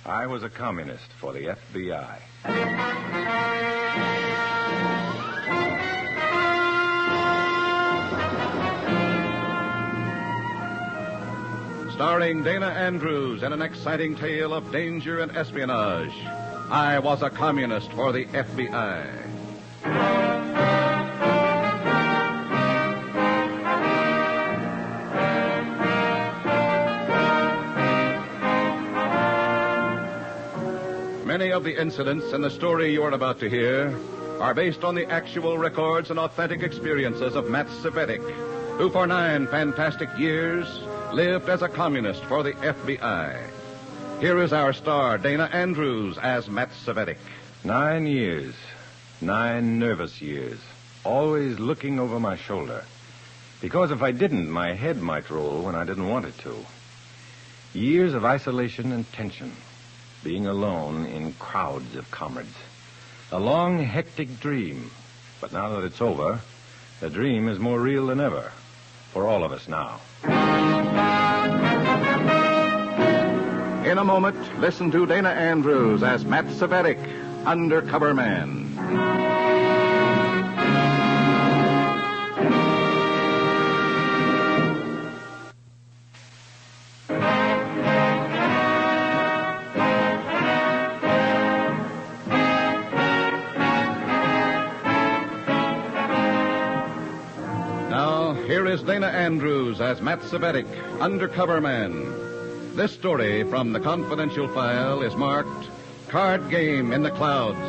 I was a communist for the FBI. Starring Dana Andrews in an exciting tale of danger and espionage. I was a communist for the FBI. Many of the incidents in the story you are about to hear are based on the actual records and authentic experiences of Matt Cvetic, who for 9 fantastic years lived as a communist for the FBI. Here is our star, Dana Andrews, as Matt Cvetic. 9 years. 9 nervous years. Always looking over my shoulder. Because if I didn't, my head might roll when I didn't want it to. Years of isolation and tension. Being alone in crowds of comrades. A long, hectic dream. But now that it's over, the dream is more real than ever. For all of us now. In a moment, listen to Dana Andrews as Matt Cvetic, Undercover Man. Now, here is Dana Andrews as Matt Cvetic, Undercover Man. This story from the confidential file is marked Card Game in the Clouds.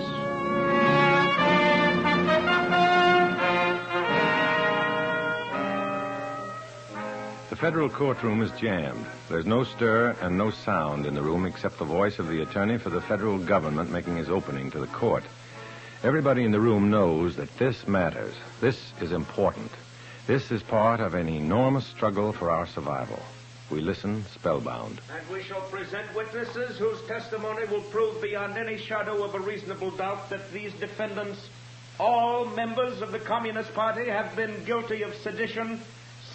The federal courtroom is jammed. There's no stir and no sound in the room except the voice of the attorney for the federal government making his opening to the court. Everybody in the room knows that this matters. This is important. This is part of an enormous struggle for our survival. We listen spellbound. And we shall present witnesses whose testimony will prove beyond any shadow of a reasonable doubt that these defendants, all members of the Communist Party, have been guilty of sedition,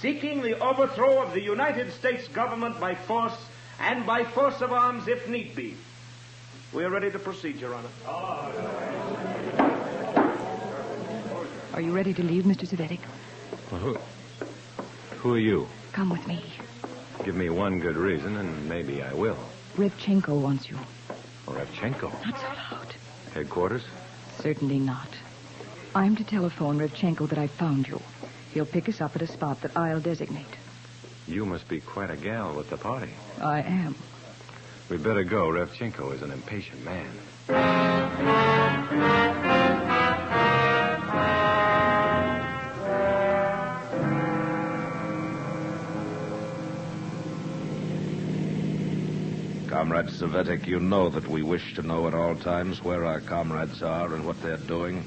seeking the overthrow of the United States government by force and by force of arms if need be. We are ready to proceed, Your Honor. Are you ready to leave, Mr. Cvetic? Well, who are you? Come with me. Give me one good reason, and maybe I will. Revchenko wants you. Revchenko? Not so loud. Headquarters? Certainly not. I'm to telephone Revchenko that I found you. He'll pick us up at a spot that I'll designate. You must be quite a gal with the party. I am. We'd better go. Revchenko is an impatient man. Comrade Cvetic, you know that we wish to know at all times where our comrades are and what they're doing.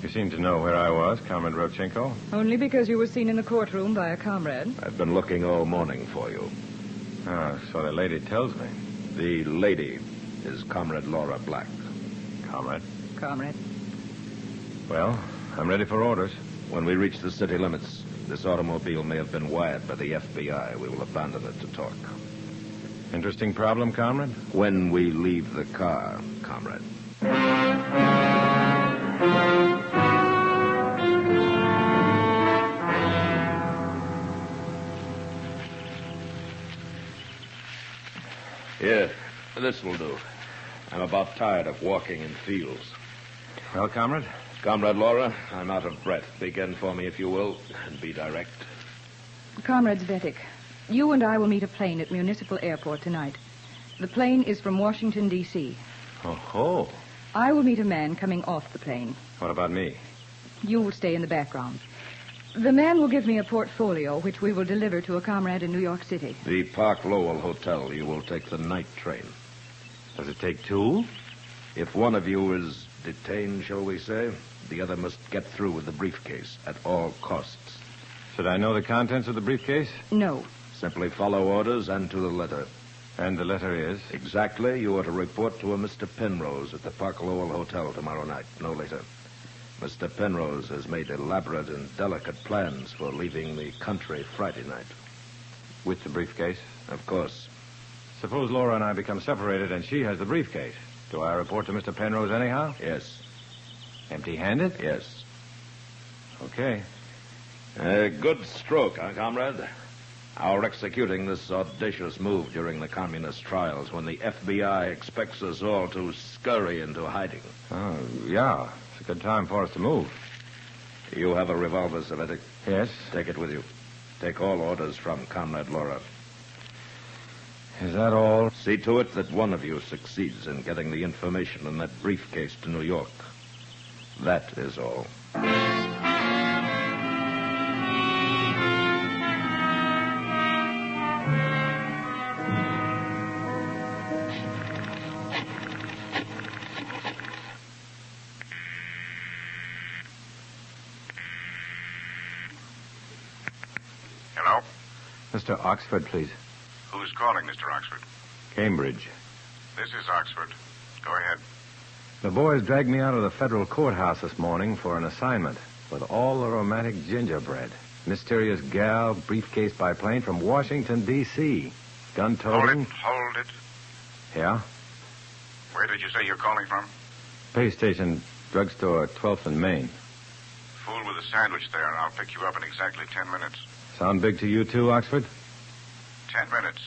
You seem to know where I was, Comrade Revchenko. Only because you were seen in the courtroom by a comrade. I've been looking all morning for you. Ah, so the lady tells me. The lady is Comrade Laura Black. Comrade? Comrade. Well, I'm ready for orders. When we reach the city limits, this automobile may have been wired by the FBI. We will abandon it to talk. Interesting problem, Comrade? When we leave the car, Comrade. Here, this will do. I'm about tired of walking in fields. Well, Comrade? Comrade Laura, I'm out of breath. Begin for me, if you will, and be direct. Comrade Cvetic, you and I will meet a plane at Municipal Airport tonight. The plane is from Washington, D.C. Oh-ho. I will meet a man coming off the plane. What about me? You will stay in the background. The man will give me a portfolio, which we will deliver to a comrade in New York City. The Park Lowell Hotel. You will take the night train. Does it take two? If one of you is detained, shall we say, the other must get through with the briefcase at all costs. Should I know the contents of the briefcase? No. Simply follow orders and to the letter. And the letter is? Exactly. You are to report to a Mr. Penrose at the Park Lowell Hotel tomorrow night, no later. Mr. Penrose has made elaborate and delicate plans for leaving the country Friday night. With the briefcase? Of course. Suppose Laura and I become separated and she has the briefcase. Do I report to Mr. Penrose anyhow? Yes. Empty-handed? Yes. Okay. Good stroke, huh, comrade? Our executing this audacious move during the communist trials when the FBI expects us all to scurry into hiding. Oh, yeah. It's a good time for us to move. You have a revolver, Savetic. Yes. Take it with you. Take all orders from Comrade Laura. Is that all? See to it that one of you succeeds in getting the information in that briefcase to New York. That is all. Hello? Mr. Oxford, please. Who's calling, Mr. Oxford? Cambridge. This is Oxford. Go ahead. The boys dragged me out of the federal courthouse this morning for an assignment with all the romantic gingerbread. Mysterious gal, briefcase by plane from Washington, D.C. Gun-toting. Hold it. Yeah? Where did you say you're calling from? Pay station, drugstore, 12th and Main. Fool with a sandwich there, and I'll pick you up in exactly 10 minutes. Sound big to you too, Oxford? 10 minutes.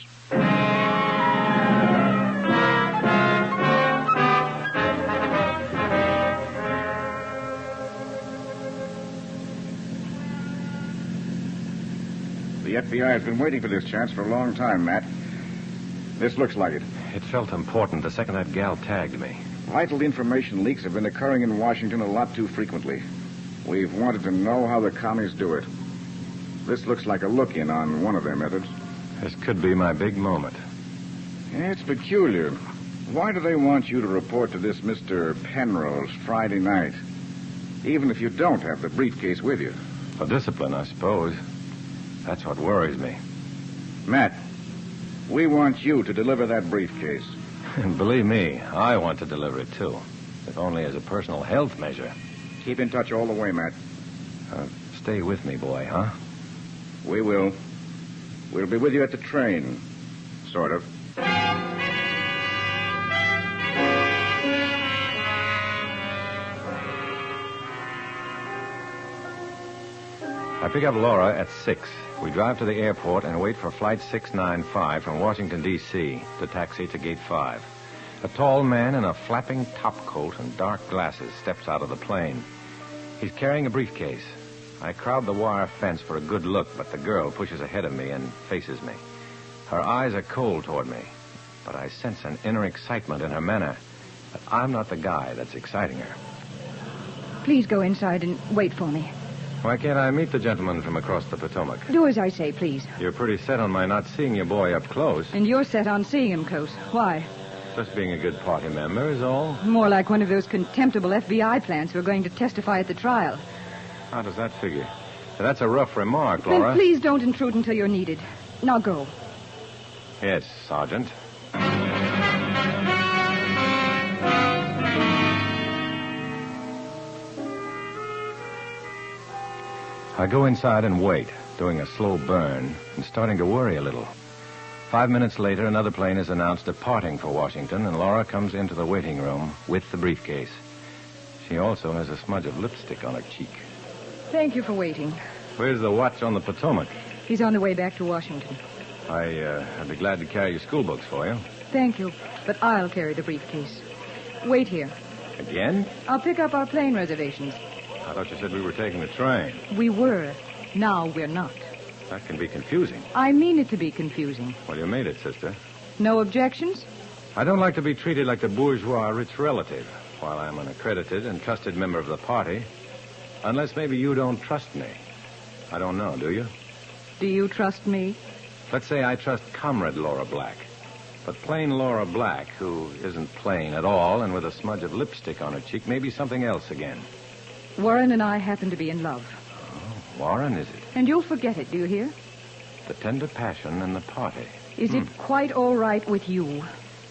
The FBI has been waiting for this chance for a long time, Matt. This looks like it. It felt important the second that gal tagged me. Vital information leaks have been occurring in Washington a lot too frequently. We've wanted to know how the commies do it. This looks like a look-in on one of their methods. This could be my big moment. Yeah, it's peculiar. Why do they want you to report to this Mr. Penrose Friday night, even if you don't have the briefcase with you? For discipline, I suppose. That's what worries me. Matt, we want you to deliver that briefcase. And believe me, I want to deliver it, too. If only as a personal health measure. Keep in touch all the way, Matt. Stay with me, boy, huh? We will. We'll be with you at the train. Sort of. I pick up Laura at 6. We drive to the airport and wait for Flight 695 from Washington, D.C. to taxi to Gate 5. A tall man in a flapping topcoat and dark glasses steps out of the plane. He's carrying a briefcase. I crowd the wire fence for a good look, but the girl pushes ahead of me and faces me. Her eyes are cold toward me, but I sense an inner excitement in her manner. But I'm not the guy that's exciting her. Please go inside and wait for me. Why can't I meet the gentleman from across the Potomac? Do as I say, please. You're pretty set on my not seeing your boy up close. And you're set on seeing him close. Why? Just being a good party member is all. More like one of those contemptible FBI plants who are going to testify at the trial. How does that figure? That's a rough remark, Laura. Then please don't intrude until you're needed. Now go. Yes, Sergeant. I go inside and wait, doing a slow burn and starting to worry a little. 5 minutes later, another plane is announced departing for Washington, and Laura comes into the waiting room with the briefcase. She also has a smudge of lipstick on her cheek. Thank you for waiting. Where's the watch on the Potomac? He's on the way back to Washington. I'd be glad to carry your school books for you. Thank you, but I'll carry the briefcase. Wait here. Again? I'll pick up our plane reservations. I thought you said we were taking the train. We were. Now we're not. That can be confusing. I mean it to be confusing. Well, you made it, sister. No objections? I don't like to be treated like the bourgeois rich relative while I'm an accredited and trusted member of the party. Unless maybe you don't trust me. I don't know, do you? Do you trust me? Let's say I trust Comrade Laura Black. But plain Laura Black, who isn't plain at all and with a smudge of lipstick on her cheek, may be something else again. Warren and I happen to be in love. Oh, Warren, is it? And you'll forget it, do you hear? The tender passion and the party. Is it quite all right with you?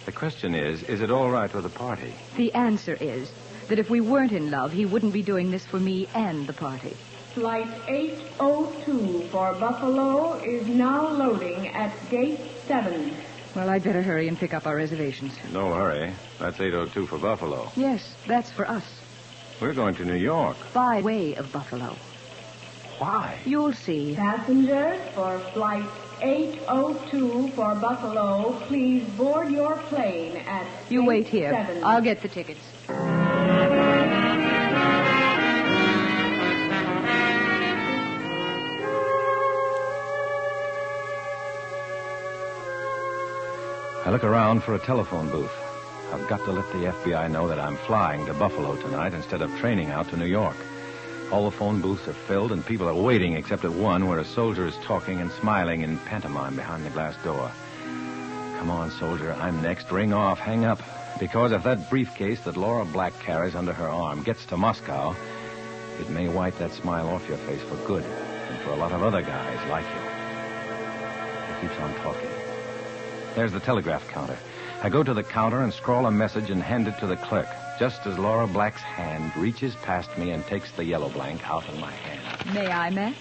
The question is it all right with the party? The answer is that if we weren't in love, he wouldn't be doing this for me and the party. Flight 802 for Buffalo is now loading at Gate 7. Well, I'd better hurry and pick up our reservations. No hurry. That's 8:02 for Buffalo. Yes, that's for us. We're going to New York. By way of Buffalo. Why? You'll see. Passengers for flight 802 for Buffalo, please board your plane at You wait here. 7. I'll get the tickets. I look around for a telephone booth. I've got to let the FBI know that I'm flying to Buffalo tonight instead of training out to New York. All the phone booths are filled and people are waiting except at one where a soldier is talking and smiling in pantomime behind the glass door. Come on, soldier. I'm next. Ring off. Hang up. Because if that briefcase that Laura Black carries under her arm gets to Moscow, it may wipe that smile off your face for good and for a lot of other guys like you. He keeps on talking. There's the telegraph counter. I go to the counter and scrawl a message and hand it to the clerk, just as Laura Black's hand reaches past me and takes the yellow blank out of my hand. May I, Max?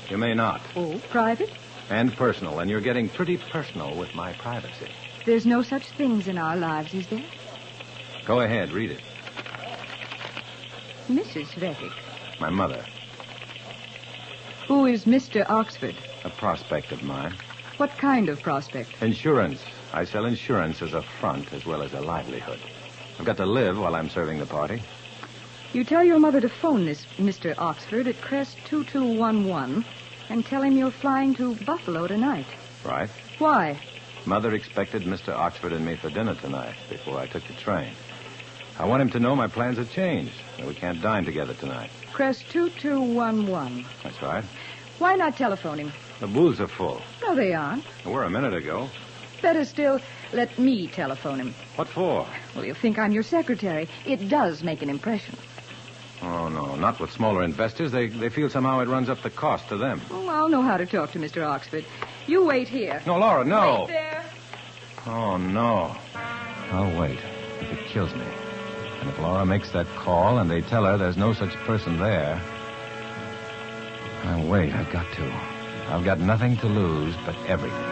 You may not. Oh, private? And personal, and you're getting pretty personal with my privacy. There's no such things in our lives, is there? Go ahead, read it. Mrs. Vettick. My mother, Who is Mr. Oxford? a prospect of mine. What kind of prospect? Insurance. I sell insurance as a front as well as a livelihood. I've got to live while I'm serving the party. You tell your mother to phone this Mr. Oxford at Crest 2211 and tell him you're flying to Buffalo tonight. Right? Why? Mother expected Mr. Oxford and me for dinner tonight before I took the train. I want him to know my plans have changed, and we can't dine together tonight. Crest 2211. That's right. Why not telephone him? The booths are full. No, they aren't. They were a minute ago. Better still, let me telephone him. What for? Well, you'll think I'm your secretary. It does make an impression. Oh, no, not with smaller investors. They feel somehow it runs up the cost to them. Oh, I'll know how to talk to Mr. Oxford. You wait here. No, Laura, no. Wait there. Oh, no. I'll wait. If it kills me. And if Laura makes that call and they tell her there's no such person there, I'll wait. I've got to. I've got nothing to lose but everything.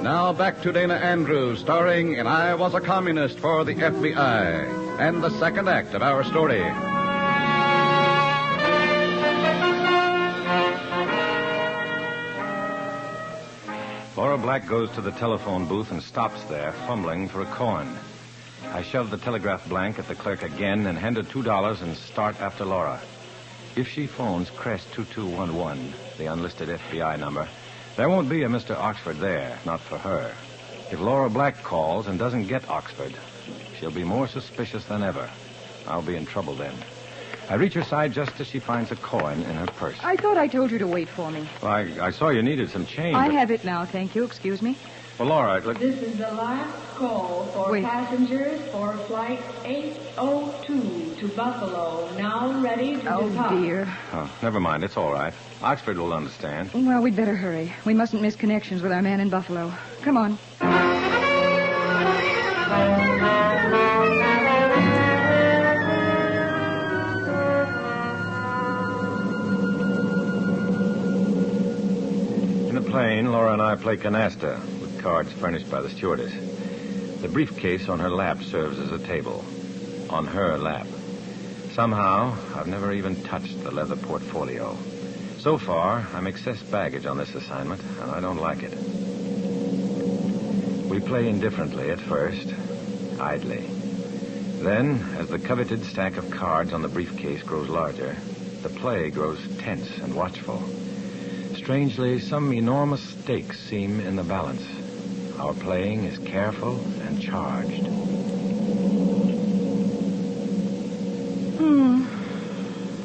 Now back to Dana Andrews, starring in I Was a Communist for the FBI, and the second act of our story. Laura Black goes to the telephone booth and stops there, fumbling for a coin. I shove the telegraph blank at the clerk again and hand her $2 and start after Laura. If she phones Crest 2211, the unlisted FBI number, there won't be a Mr. Oxford there, not for her. If Laura Black calls and doesn't get Oxford, she'll be more suspicious than ever. I'll be in trouble then. I reach her side just as she finds a coin in her purse. I thought I told you to wait for me. Well, I saw you needed some change. I have it now, thank you. Excuse me. Well, Laura, look... This is the last call for Wait. passengers for flight 802 to Buffalo, now ready to Oh, depart. dear. Oh, never mind. It's all right. Oxford will understand. Well, we'd better hurry. We mustn't miss connections with our man in Buffalo. Come on. In the plane, Laura and I play canasta with cards furnished by the stewardess. The briefcase on her lap serves as a table. On her lap. Somehow, I've never even touched the leather portfolio. So far, I'm excess baggage on this assignment, and I don't like it. We play indifferently at first, idly. Then, as the coveted stack of cards on the briefcase grows larger, the play grows tense and watchful. Strangely, some enormous stakes seem in the balance. Our playing is careful and charged.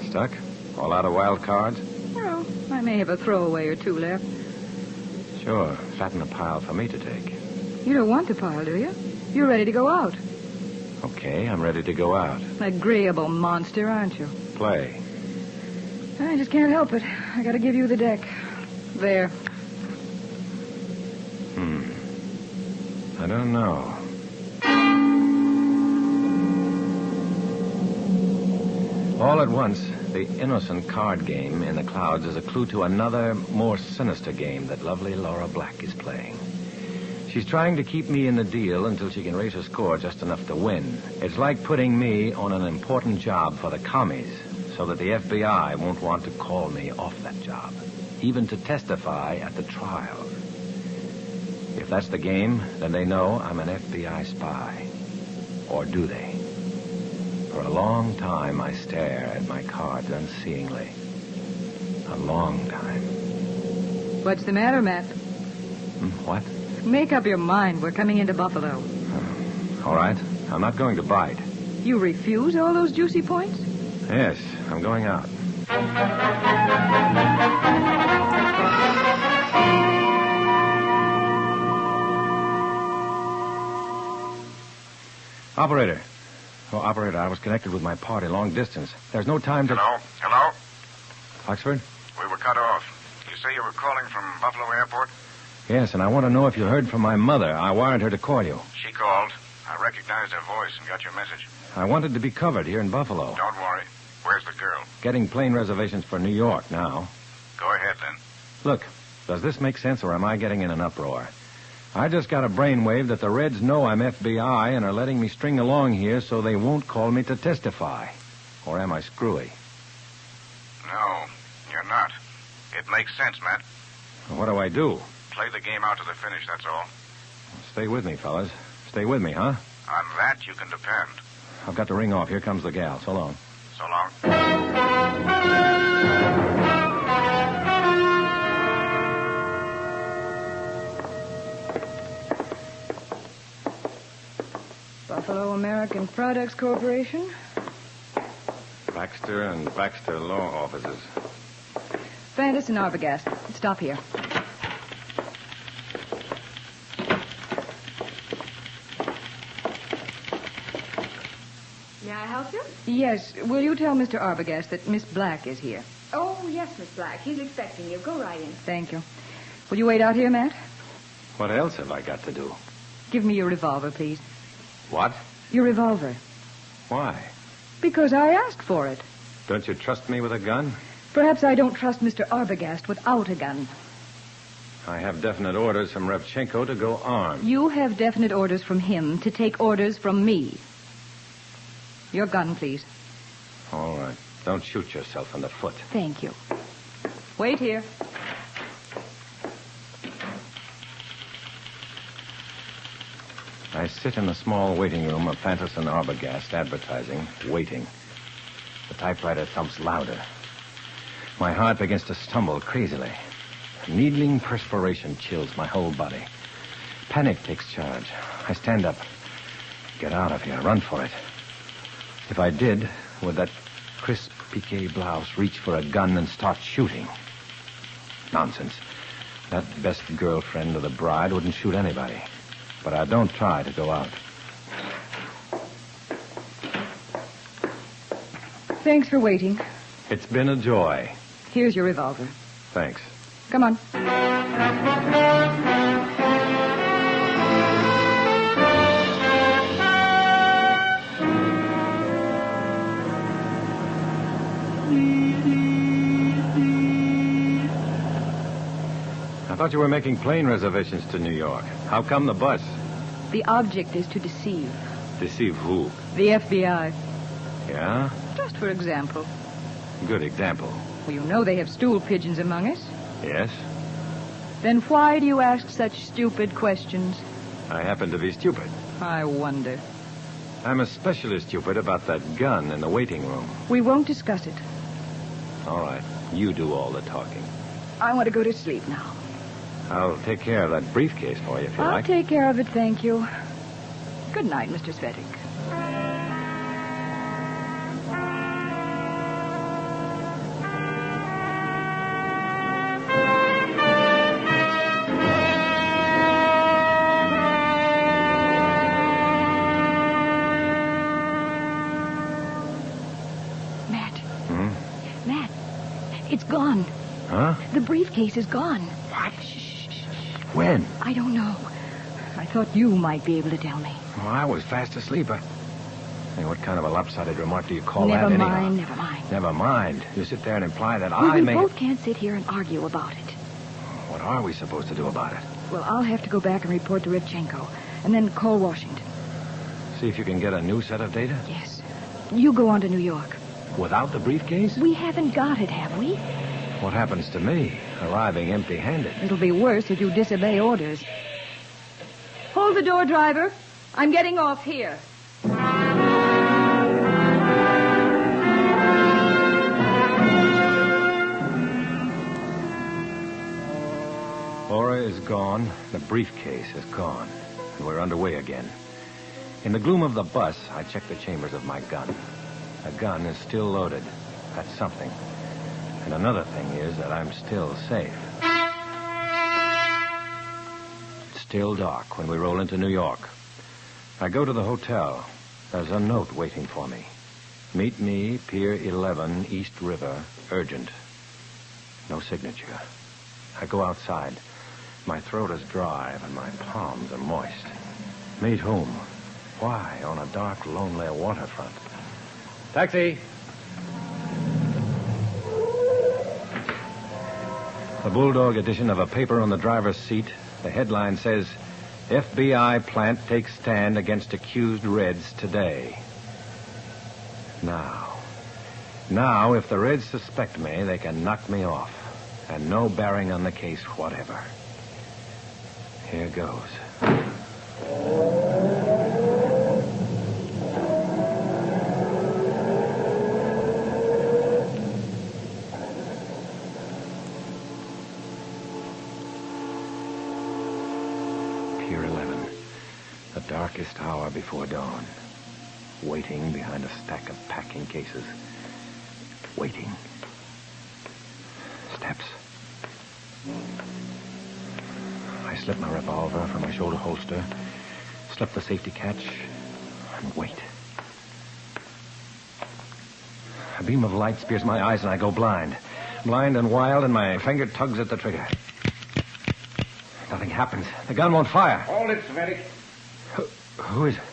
Stuck? All out of wild cards? Well, I may have a throwaway or two left. Sure. Fatten a pile for me to take. You don't want the pile, do you? You're ready to go out. Okay, I'm ready to go out. Agreeable monster, aren't you? Play. I just can't help it. I gotta give you the deck. There. I don't know. All at once, the innocent card game in the clouds is a clue to another, more sinister game that lovely Laura Black is playing. She's trying to keep me in the deal until she can raise her score just enough to win. It's like putting me on an important job for the commies so that the FBI won't want to call me off that job, even to testify at the trial. If that's the game, then they know I'm an FBI spy. Or do they? For a long time, I stare at my cards unseeingly. A long time. What's the matter, Matt? What? Make up your mind. We're coming into Buffalo. All right. I'm not going to bite. You refuse all those juicy points? Yes, I'm going out. Operator. Oh, operator, I was connected with my party long distance. There's no time to... Hello? Oxford? We were cut off. You say you were calling from Buffalo Airport? Yes, and I want to know if you heard from my mother. I wired her to call you. She called. I recognized her voice and got your message. I wanted to be covered here in Buffalo. Don't worry. Where's the girl? Getting plane reservations for New York now. Go ahead, then. Look, does this make sense, or am I getting in an uproar? I just got a brainwave that the Reds know I'm FBI and are letting me string along here so they won't call me to testify. Or am I screwy? No, you're not. It makes sense, Matt. What do I do? Play the game out to the finish, that's all. Stay with me, fellas. Stay with me, huh? On that, you can depend. I've got to ring off. Here comes the gal. So long. So long. Buffalo American Products Corporation? Baxter and Baxter Law Offices. Fantis and Arbogast. Stop here. May I help you? Yes. Will you tell Mr. Arbogast that Miss Black is here? Oh, yes, Miss Black. He's expecting you. Go right in. Thank you. Will you wait out here, Matt? What else have I got to do? Give me your revolver, please. What? Your revolver. Why? Because I asked for it. Don't you trust me with a gun? Perhaps I don't trust Mr. Arbogast without a gun. I have definite orders from Revchenko to go armed. You have definite orders from him to take orders from me. Your gun, please. All right. Don't shoot yourself in the foot. Thank you. Wait here. I sit in the small waiting room of Fantis and Arbogast advertising, waiting. The typewriter thumps louder. My heart begins to stumble crazily. Needling perspiration chills my whole body. Panic takes charge. I stand up. Get out of here. Run for it. If I did, would that crisp piqué blouse reach for a gun and start shooting? Nonsense. That best girlfriend of the bride wouldn't shoot anybody. But I don't try to go out. Thanks for waiting. It's been a joy. Here's your revolver. Thanks. Come on. I thought you were making plane reservations to New York. How come the bus? The object is to deceive. Deceive who? The FBI. Yeah? Just for example. Good example. Well, you know they have stool pigeons among us. Yes? Then why do you ask such stupid questions? I happen to be stupid. I wonder. I'm especially stupid about that gun in the waiting room. We won't discuss it. All right. You do all the talking. I want to go to sleep now. I'll take care of that briefcase for you if you I'll like. take care of it, thank you. Good night, Mr. Svetic. It's gone. Huh? The briefcase is gone. What? When? I don't know. I thought you might be able to tell me. Oh, I was fast asleep. Hey, what kind of a lopsided remark do you call Never that mind, anyhow? never mind. Never mind. You sit there and imply that We I may... both can't sit here and argue about it. What are we supposed to do about it? Well, I'll have to go back and report to Revchenko, and then call Washington. See if you can get a new set of data? Yes. You go on to New York. Without the briefcase? We haven't got it, have we? What happens to me, arriving empty-handed? It'll be worse if you disobey orders. Hold the door, driver. I'm getting off here. Laura is gone. The briefcase is gone. And we're underway again. In the gloom of the bus, I check the chambers of my gun. The gun is still loaded. That's something. And another thing is that I'm still safe. It's still dark when we roll into New York. I go to the hotel. There's a note waiting for me. Meet me, Pier 11, East River, urgent. No signature. I go outside. My throat is dry and my palms are moist. Meet whom? Why, on a dark, lonely waterfront. Taxi! The bulldog edition of a paper on the driver's seat. The headline says, FBI plant takes stand against accused Reds today. Now, if the Reds suspect me, they can knock me off. And no bearing on the case whatever. Here goes. Pier 11. The darkest hour before dawn. Waiting behind a stack of packing cases. Waiting. Steps. I slip my revolver from my shoulder holster, slip the safety catch, and wait. A beam of light spears my eyes and I go blind. Blind and wild, and my finger tugs at the trigger. Nothing happens. The gun won't fire. Hold it, Svettik. Who is it?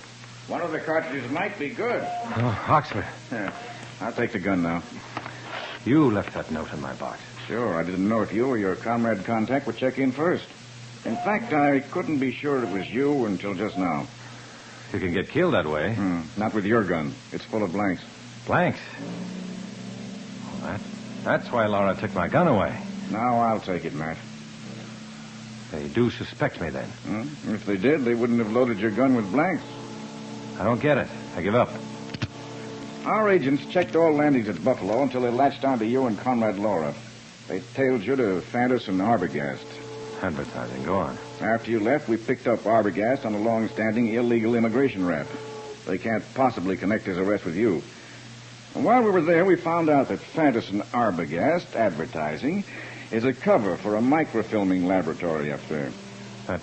One of the cartridges might be good. Oh, Oxford. Yeah, I'll take the gun now. You left that note in my box. Sure, I didn't know if you or your comrade contact would check in first. In fact, I couldn't be sure it was you until just now. You can get killed that way. Not with your gun. It's full of blanks. Blanks? Well, that's why Laura took my gun away. Now I'll take it, Matt. They do suspect me, then. If they did, they wouldn't have loaded your gun with blanks. I don't get it. I give up. Our agents checked all landings at Buffalo until they latched onto you and Comrade Laura. They tailed you to Fantis and Arbogast. Advertising. Go on. After you left, we picked up Arbogast on a long-standing illegal immigration rap. They can't possibly connect his arrest with you. And while we were there, we found out that Fantis and Arbogast advertising is a cover for a microfilming laboratory up there. That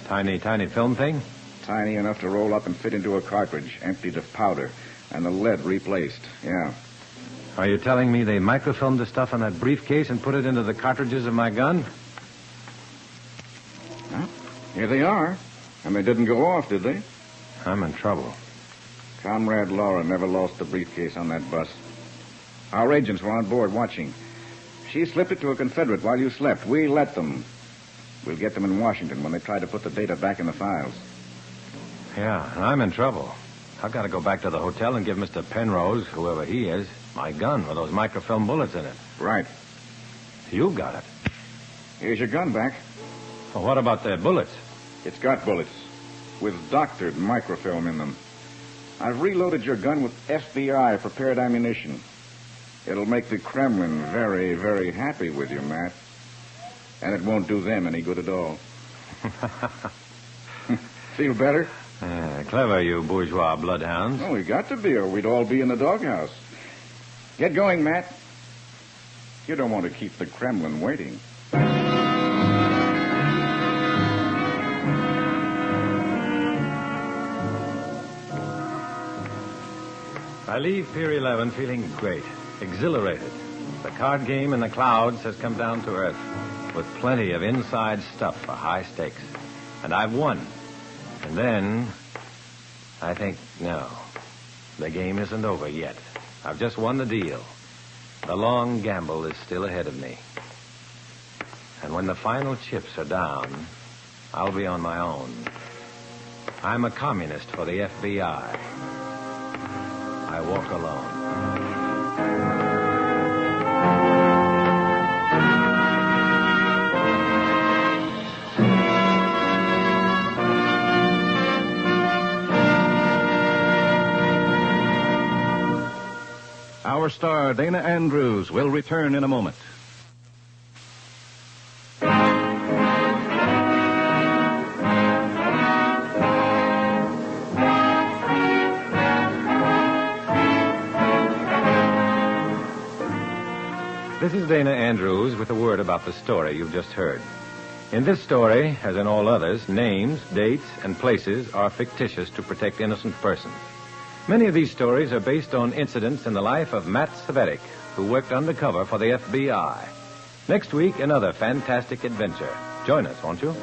tiny film thing? Tiny enough to roll up and fit into a cartridge, emptied of powder, and the lead replaced. Yeah. Are you telling me they microfilmed the stuff in that briefcase and put it into the cartridges of my gun? Well, here they are. And they didn't go off, did they? I'm in trouble. Comrade Laura never lost the briefcase on that bus. Our agents were on board watching. She slipped it to a Confederate while you slept. We let them. We'll get them in Washington when they try to put the data back in the files. Yeah, and I'm in trouble. I've got to go back to the hotel and give Mr. Penrose, whoever he is, my gun with those microfilm bullets in it. Right. You got it. Here's your gun back. Well, what about the bullets? It's got bullets with doctored microfilm in them. I've reloaded your gun with FBI prepared ammunition. It'll make the Kremlin very, very happy with you, Matt. And it won't do them any good at all. Feel better? Clever, you bourgeois bloodhounds. Oh, we got to be, or we'd all be in the doghouse. Get going, Matt. You don't want to keep the Kremlin waiting. I leave Pier 11 feeling great, exhilarated. The card game in the clouds has come down to earth with plenty of inside stuff for high stakes. And I've won. And then, I think, no. The game isn't over yet. I've just won the deal. The long gamble is still ahead of me. And when the final chips are down, I'll be on my own. I'm a communist for the FBI. I walk alone. Our star, Dana Andrews, will return in a moment. This is Dana Andrews with a word about the story you've just heard. In this story, as in all others, names, dates, and places are fictitious to protect innocent persons. Many of these stories are based on incidents in the life of Matt Cvetic, who worked undercover for the FBI. Next week, another fantastic adventure. Join us, won't you?